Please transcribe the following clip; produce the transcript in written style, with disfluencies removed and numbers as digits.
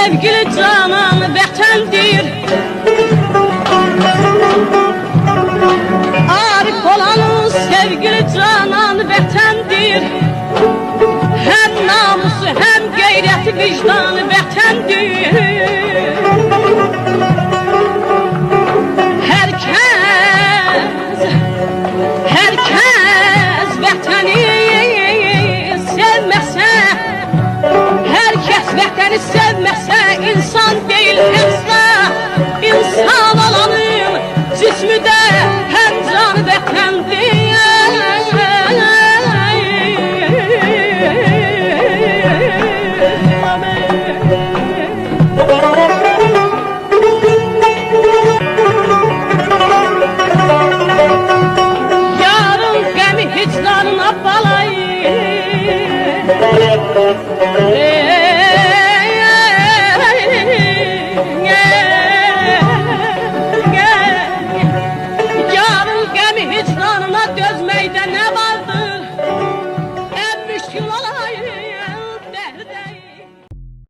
sevgili canan vətəndir. Arif olanın sevgili canan vətəndir. Həm namusu, həm qeyrəti, vicdanı vətəndir. Hər kəs vətəni sevməsə, hər kəs vətəni sevməsə, insan deyil həmsə. İnsan olanın cismi də həm canı vətəndir. Hicranına balayı